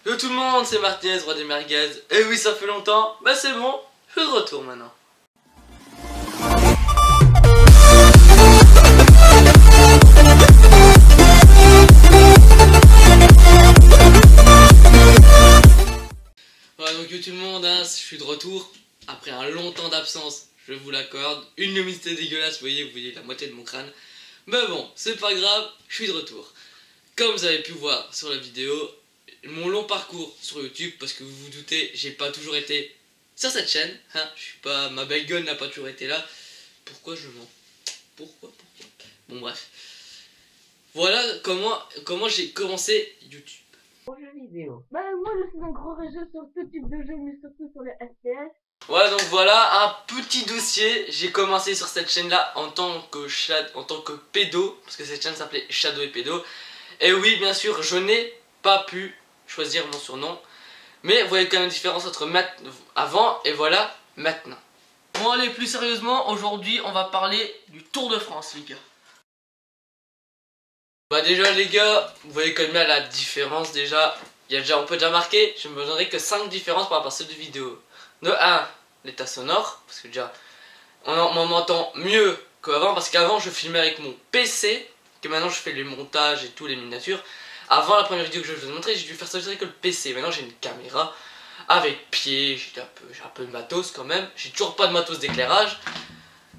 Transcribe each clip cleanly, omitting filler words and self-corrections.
Yo tout le monde, c'est Martinez, roi des merguez. Et oui, ça fait longtemps, bah c'est bon, je suis de retour maintenant. Voilà, donc yo tout le monde, hein, je suis de retour après un long temps d'absence, je vous l'accorde. Une humidité dégueulasse, vous voyez la moitié de mon crâne. Mais bon, c'est pas grave, je suis de retour. Comme vous avez pu voir sur la vidéo, mon long parcours sur YouTube, parce que vous vous doutez, j'ai pas toujours été sur cette chaîne, hein, je suis pas, ma belle gueule n'a pas toujours été là. Pourquoi je mens? Pourquoi? Bon bref. Voilà comment j'ai commencé YouTube. Jeux vidéo. Bah moi je suis un gros réseau sur tout type de jeux, mais surtout sur les FPS. Voilà, donc voilà un petit dossier. J'ai commencé sur cette chaîne là en tant que pédo, parce que cette chaîne s'appelait Shadow et Pédo. Et oui, bien sûr, je n'ai pas pu choisir mon surnom, mais vous voyez quand même une différence entre avant et voilà maintenant. Bon allez, plus sérieusement, aujourd'hui on va parler du Tour de France, les gars. Bah déjà les gars, vous voyez quand même la différence déjà. On peut déjà marquer, je me donnerai que 5 différences par rapport à cette vidéo. De 1, l'état sonore, parce que déjà on m'entend mieux qu'avant, parce qu'avant je filmais avec mon PC, que maintenant je fais les montages et tout, les miniatures. Avant la première vidéo que je vous ai montré, j'ai dû faire ça avec le PC. Maintenant j'ai une caméra avec pied, j'ai un peu de matos quand même. J'ai toujours pas de matos d'éclairage,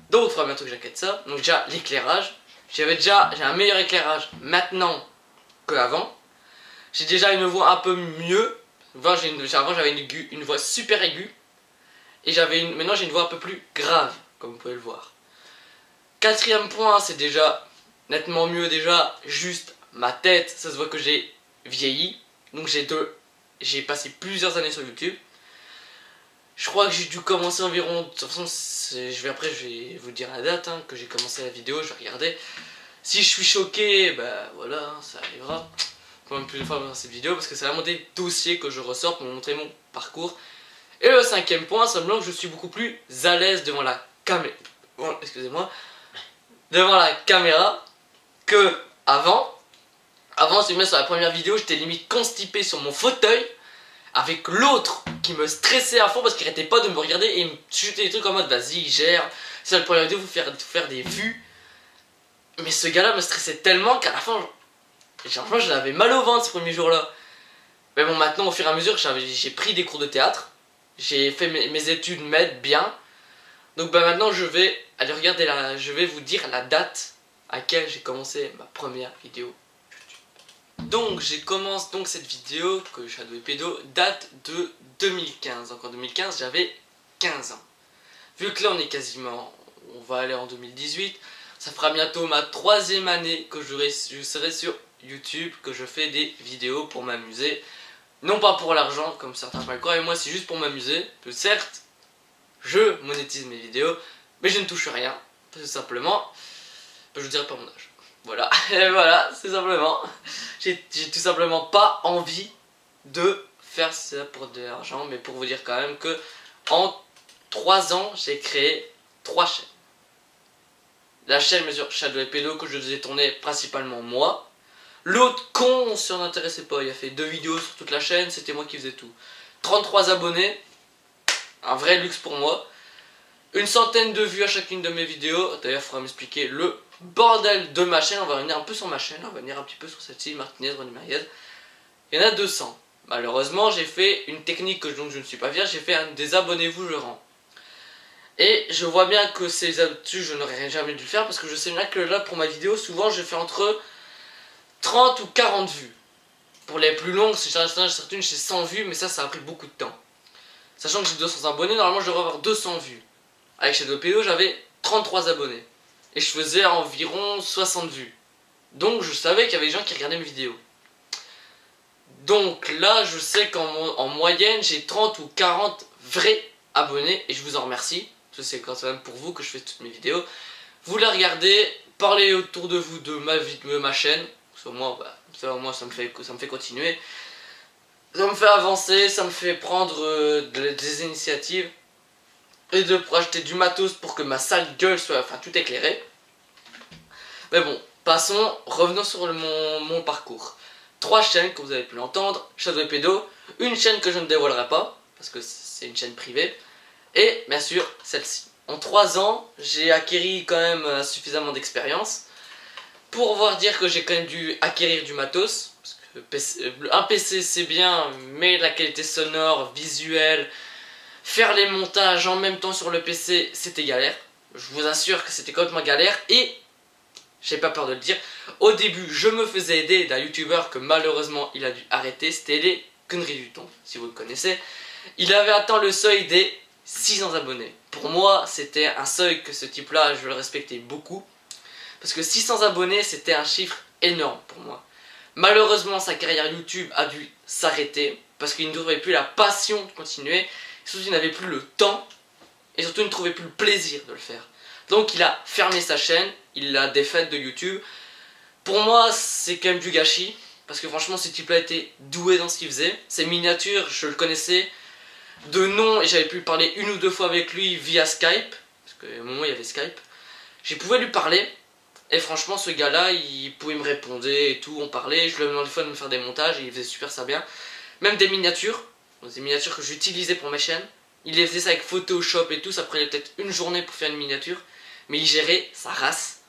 donc il faudra bientôt que j'inquiète ça. Donc déjà l'éclairage, j'ai un meilleur éclairage maintenant qu'avant. J'ai déjà une voix un peu mieux. Avant j'avais une voix super aiguë. Et maintenant j'ai une voix un peu plus grave, comme vous pouvez le voir. Quatrième point, c'est déjà nettement mieux déjà, juste ma tête, ça se voit que j'ai vieilli. Donc j'ai passé plusieurs années sur YouTube. Je crois que j'ai dû commencer environ, de toute façon après je vais vous dire la date que j'ai commencé la vidéo, je vais regarder. Si je suis choqué, bah voilà, ça arrivera. Quand même plusieurs fois dans cette vidéo, parce que c'est vraiment des dossiers que je ressors pour vous montrer mon parcours. Et le cinquième point, semblant que je suis beaucoup plus à l'aise devant la caméra. Bon, excusez-moi. Devant la caméra que avant. Avant, si vous mettez sur la première vidéo, j'étais limite constipé sur mon fauteuil avec l'autre qui me stressait à fond parce qu'il arrêtait pas de me regarder et me chutait des trucs en mode vas-y, gère. C'est la première vidéo, vous faire des vues. Mais ce gars-là me stressait tellement qu'à la fin, j'avais mal au ventre ce premier jour-là. Mais bon, maintenant, au fur et à mesure, j'ai pris des cours de théâtre. J'ai fait mes études m'aident bien. Donc bah maintenant je vais aller regarder je vais vous dire la date à laquelle j'ai commencé ma première vidéo YouTube. Donc j'ai commencé cette vidéo que Shadow et Pédo date de 2015. Donc en 2015 j'avais 15 ans. Vu que là on va aller en 2018, ça fera bientôt ma 3e année que je serai sur YouTube, que je fais des vidéos pour m'amuser. Non pas pour l'argent comme certains peuvent le croire, et moi c'est juste pour m'amuser. Certes, je monétise mes vidéos, mais je ne touche rien, tout simplement. Je ne dirai pas mon âge. Voilà, et voilà, c'est simplement. J'ai tout simplement pas envie de faire ça pour de l'argent, mais pour vous dire quand même que en 3 ans, j'ai créé 3 chaînes. La chaîne mesure Shadow et Pédo que je faisais tourner principalement moi. L'autre con, on s'en intéressait pas, il a fait 2 vidéos sur toute la chaîne, c'était moi qui faisais tout. 33 abonnés, un vrai luxe pour moi. Une centaine de vues à chacune de mes vidéos. D'ailleurs, il faudra m'expliquer le bordel de ma chaîne. On va revenir un peu sur ma chaîne, on va venir un petit peu sur celle-ci, Martinez, roi des merguez. Il y en a 200. Malheureusement, j'ai fait une technique dont je ne suis pas fier, j'ai fait un désabonnez-vous, je rends. Et je vois bien que ces habitudes, je n'aurais jamais dû le faire parce que je sais bien que là, pour ma vidéo, souvent, je fais entre 30 ou 40 vues. Pour les plus longues, certaines j'ai 100 vues, mais ça a pris beaucoup de temps. Sachant que j'ai 200 abonnés, normalement je devrais avoir 200 vues. Avec Shadow Pédo, j'avais 33 abonnés. Et je faisais environ 60 vues. Donc je savais qu'il y avait des gens qui regardaient mes vidéos. Donc là, je sais qu'en moyenne, j'ai 30 ou 40 vrais abonnés. Et je vous en remercie. Parce que c'est quand même pour vous que je fais toutes mes vidéos. Vous les regardez, parlez autour de vous de ma chaîne. Au moins, ça me fait continuer, ça me fait avancer, ça me fait prendre des initiatives et de acheter du matos pour que ma sale gueule soit tout éclairée. Mais bon, revenons sur mon parcours. 3 chaînes, comme vous avez pu l'entendre, Shadow et Pédo, une chaîne que je ne dévoilerai pas, parce que c'est une chaîne privée, et bien sûr celle-ci. En 3 ans, j'ai acquis quand même suffisamment d'expérience pour pouvoir dire que j'ai quand même dû acquérir du matos, parce que un PC c'est bien, mais la qualité sonore, visuelle, faire les montages en même temps sur le PC, c'était galère. Je vous assure que c'était complètement galère, et j'ai pas peur de le dire, au début je me faisais aider d'un youtubeur que malheureusement il a dû arrêter, c'était les conneries du ton, si vous le connaissez. Il avait atteint le seuil des 600 abonnés. Pour moi c'était un seuil que ce type là je le respectais beaucoup, parce que 600 abonnés c'était un chiffre énorme pour moi. Malheureusement sa carrière YouTube a dû s'arrêter, parce qu'il ne trouvait plus la passion de continuer, surtout il n'avait plus le temps, et surtout il ne trouvait plus le plaisir de le faire. Donc il a fermé sa chaîne, il l'a défaite de YouTube. Pour moi c'est quand même du gâchis, parce que franchement ce type là était doué dans ce qu'il faisait. Ses miniatures je le connaissais de nom, et j'avais pu parler 1 ou 2 fois avec lui via Skype, parce qu'à un moment il y avait Skype. J'ai pouvais lui parler, et franchement ce gars là il pouvait me répondre et tout, on parlait, je lui demandais des fois de me faire des montages et il faisait super ça bien. Même des miniatures que j'utilisais pour mes chaînes, il les faisait ça avec Photoshop et tout, ça prenait peut-être une journée pour faire une miniature, mais il gérait sa race.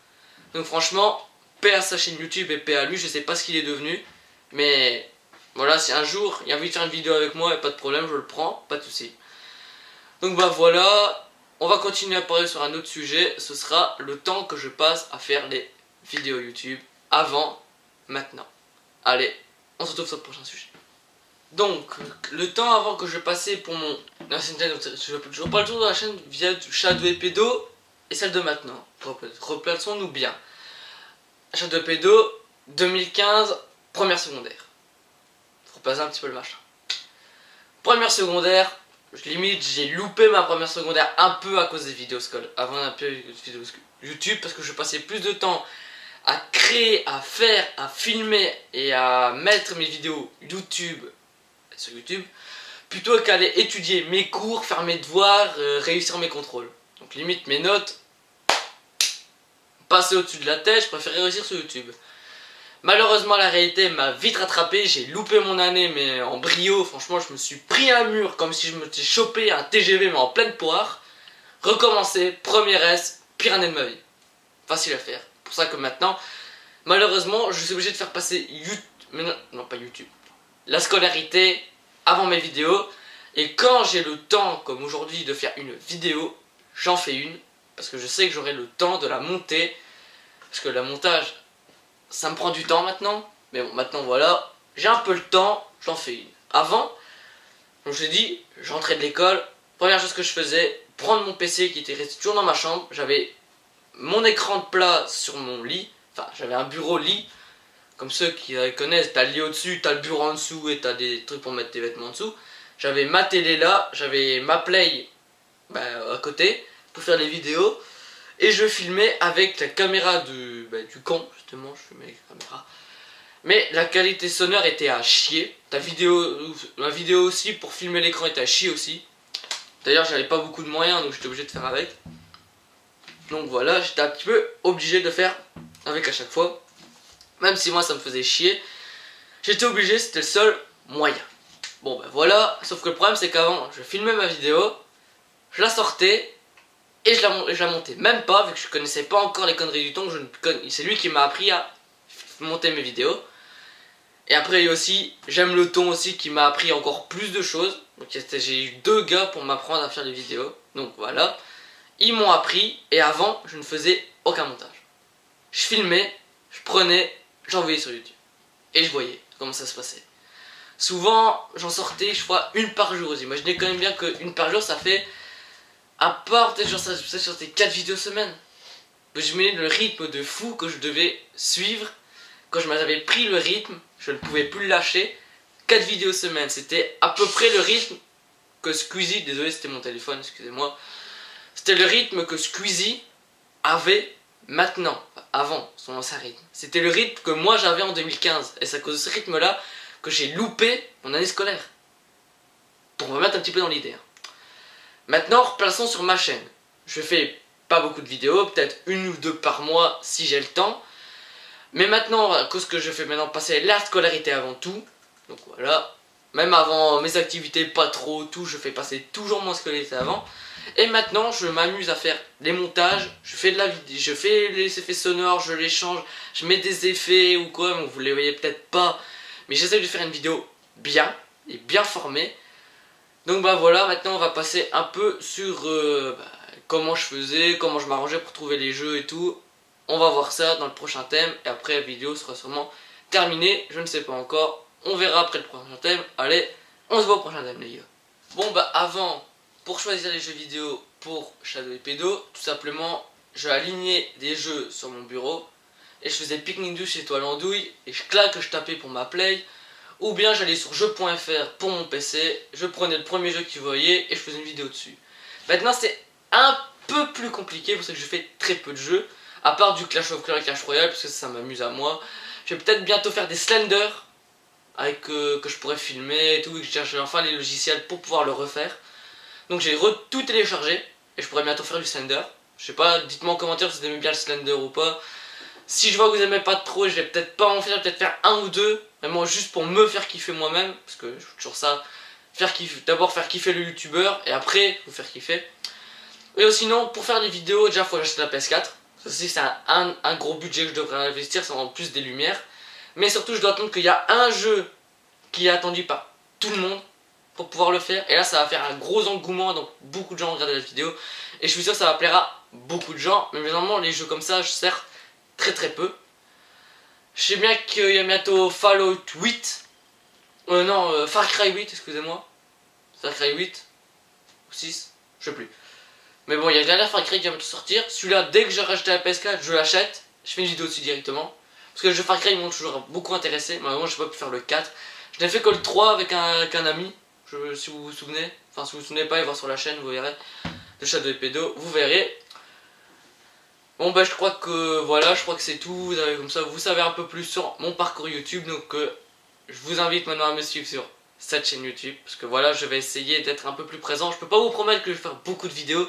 Donc franchement, paix à sa chaîne YouTube et paix à lui, je sais pas ce qu'il est devenu, mais voilà, si un jour il a envie de faire une vidéo avec moi, pas de problème, je le prends, pas de soucis. Donc bah voilà, on va continuer à parler sur un autre sujet, ce sera le temps que je passe à faire les vidéos YouTube, avant, maintenant. Allez, on se retrouve sur le prochain sujet. Donc, le temps avant que je passais pour mon ancienne chaîne, je reparle toujours de la chaîne via Shadow et Pédo et celle de maintenant. Replaçons-nous bien. Shadow et Pédo, 2015, première secondaire. Faut replacer un petit peu le machin. Première secondaire, limite j'ai loupé ma première secondaire un peu à cause des vidéos scolaires. Avant un peu des vidéos YouTube, parce que je passais plus de temps à créer, à faire, à filmer et à mettre mes vidéos YouTube sur YouTube, plutôt qu'aller étudier mes cours, faire mes devoirs, réussir mes contrôles. Donc limite mes notes passaient au-dessus de la tête, je préférais réussir sur YouTube. Malheureusement la réalité m'a vite rattrapé, j'ai loupé mon année mais en brio, franchement je me suis pris un mur comme si je me suis chopé un TGV mais en pleine poire. Recommencer, premier S, pire année de ma vie. Facile à faire. Pour ça que maintenant, malheureusement je suis obligé de faire passer YouTube, mais non pas YouTube, la scolarité avant mes vidéos, et quand j'ai le temps comme aujourd'hui de faire une vidéo, j'en fais une, parce que je sais que j'aurai le temps de la monter, parce que le montage ça me prend du temps maintenant, mais bon maintenant voilà, j'ai un peu le temps, j'en fais une. Avant, comme je l'ai dit, j'entrais de l'école, première chose que je faisais, prendre mon PC qui était resté toujours dans ma chambre, j'avais mon écran de plat sur mon lit, enfin j'avais un bureau lit, comme ceux qui connaissent, t'as le lit au-dessus, t'as le bureau en dessous et t'as des trucs pour mettre tes vêtements en dessous. J'avais ma télé là, j'avais ma play à côté pour faire les vidéos. Et je filmais avec la caméra du camp, justement, je filmais avec la caméra. Mais la qualité sonore était à chier. Ma vidéo aussi, pour filmer l'écran, était à chier aussi. D'ailleurs, j'avais pas beaucoup de moyens, donc j'étais obligé de faire avec. Donc voilà, j'étais un petit peu obligé de faire avec à chaque fois. Même si moi ça me faisait chier, j'étais obligé, c'était le seul moyen. Bon ben voilà, sauf que le problème c'est qu'avant, je filmais ma vidéo, je la sortais, et je la montais même pas, vu que je connaissais pas encore les conneries du ton, c'est lui qui m'a appris à monter mes vidéos. Et après aussi, j'aime le ton aussi qui m'a appris encore plus de choses. Donc j'ai eu 2 gars pour m'apprendre à faire des vidéos, donc voilà. Ils m'ont appris, et avant, je ne faisais aucun montage. Je filmais, je prenais, j'envoyais sur YouTube. Et je voyais comment ça se passait. Souvent, j'en sortais, je crois, 1 par jour. Vous imaginez quand même bien que 1 par jour, ça fait... À part, peut-être, genre, ça sortait 4 vidéos semaine. Je mets le rythme de fou que je devais suivre. Quand je m'avais pris le rythme, je ne pouvais plus le lâcher. 4 vidéos semaine, c'était à peu près le rythme que Squeezie, désolé c'était mon téléphone, excusez-moi. C'était le rythme que Squeezie avait maintenant, avant son ancien rythme. C'était le rythme que moi j'avais en 2015. Et c'est à cause de ce rythme-là que j'ai loupé mon année scolaire. Pour me mettre un petit peu dans l'idée. Maintenant, replaçons sur ma chaîne. Je fais pas beaucoup de vidéos, peut-être 1 ou 2 par mois si j'ai le temps. Mais maintenant, à cause que je fais maintenant passer la scolarité avant tout, donc voilà, même avant mes activités, pas trop, tout, je fais passer toujours mon scolarité avant. Et maintenant, je m'amuse à faire des montages, je fais de la vidéo, je fais les effets sonores, je les change, je mets des effets ou quoi, bon, vous les voyez peut-être pas, mais j'essaie de faire une vidéo bien et bien formée. Donc bah voilà, maintenant on va passer un peu sur comment je faisais, comment je m'arrangeais pour trouver les jeux et tout. On va voir ça dans le prochain thème et après la vidéo sera sûrement terminée, je ne sais pas encore. On verra après le prochain thème. Allez, on se voit au prochain thème les gars. Bon bah avant, pour choisir les jeux vidéo pour Shadow et Pédo, tout simplement, je alignais des jeux sur mon bureau et je faisais pique-nique douce chez toi l'andouille et je tapais pour ma play. Ou bien j'allais sur jeux.fr pour mon PC, je prenais le premier jeu qu'ils voyaient et je faisais une vidéo dessus. Maintenant c'est un peu plus compliqué parce que je fais très peu de jeux, à part du Clash of Clans et Clash Royale parce que ça m'amuse à moi. Je vais peut-être bientôt faire des Slender avec que je pourrais filmer et tout, et que je cherche enfin les logiciels pour pouvoir le refaire. Donc j'ai tout téléchargé et je pourrais bientôt faire du Slender. Je sais pas, dites-moi en commentaire si vous aimez bien le Slender ou pas. Si je vois que vous aimez pas trop, je vais peut-être pas en faire, peut-être faire un ou deux, vraiment juste pour me faire kiffer moi-même, parce que je fais toujours ça, d'abord faire kiffer le youtubeur et après vous faire kiffer. Et sinon, pour faire des vidéos, déjà faut acheter la PS4, ça c'est un gros budget que je devrais investir, c'est en plus des lumières. Mais surtout je dois attendre qu'il y a un jeu qui est attendu par tout le monde pour pouvoir le faire, et là ça va faire un gros engouement, donc beaucoup de gens vont regarder la vidéo, et je suis sûr que ça va plaire à beaucoup de gens, mais normalement les jeux comme ça, je sers très peu. Je sais bien qu'il y a bientôt Fallout 8. Far Cry 8, excusez-moi. Far Cry 8 ou 6, je sais plus. Mais bon, il y a le dernier Far Cry qui va bientôt sortir. Celui-là, dès que j'ai racheté la PS4, je l'achète. Je fais une vidéo dessus directement. Parce que le jeu Far Cry m'ont toujours beaucoup intéressé. Malheureusement, je n'ai pas pu faire le 4. Je n'ai fait que le 3 avec un ami. Si vous vous souvenez. Enfin, si vous vous souvenez pas, allez voir sur la chaîne, vous verrez. De Shadow et Pédo, vous verrez. Bon bah je crois que voilà, je crois que c'est tout, comme ça vous savez un peu plus sur mon parcours YouTube, donc je vous invite maintenant à me suivre sur cette chaîne YouTube, parce que voilà, je vais essayer d'être un peu plus présent. Je peux pas vous promettre que je vais faire beaucoup de vidéos,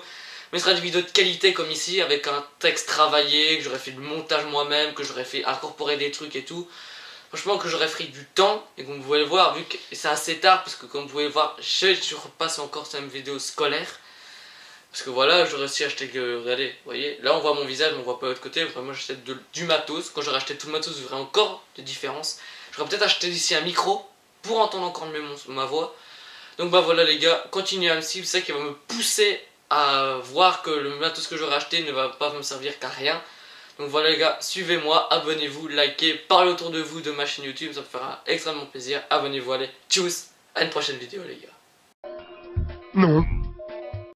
mais ce sera des vidéos de qualité comme ici, avec un texte travaillé, que j'aurais fait le montage moi-même, que j'aurais fait incorporer des trucs et tout. Franchement que j'aurais pris du temps, et comme vous pouvez le voir, vu que c'est assez tard, parce que comme vous pouvez le voir, je repasse encore sur une vidéo scolaire. Parce que voilà, j'aurais aussi acheté que, regardez, vous voyez, là on voit mon visage, mais on voit pas l'autre côté. Moi j'achète du matos. Quand j'aurais acheté tout le matos, vous verrez encore des différences. J'aurais peut-être acheté ici un micro pour entendre encore mieux ma voix. Donc bah voilà les gars, continuez à me suivre, c'est ça qui va me pousser à voir que le matos que j'aurais acheté ne va pas me servir qu'à rien. Donc voilà les gars, suivez-moi, abonnez-vous, likez, parlez autour de vous de ma chaîne YouTube, ça me fera extrêmement plaisir. Abonnez-vous, allez, tchuss, à une prochaine vidéo les gars. Non.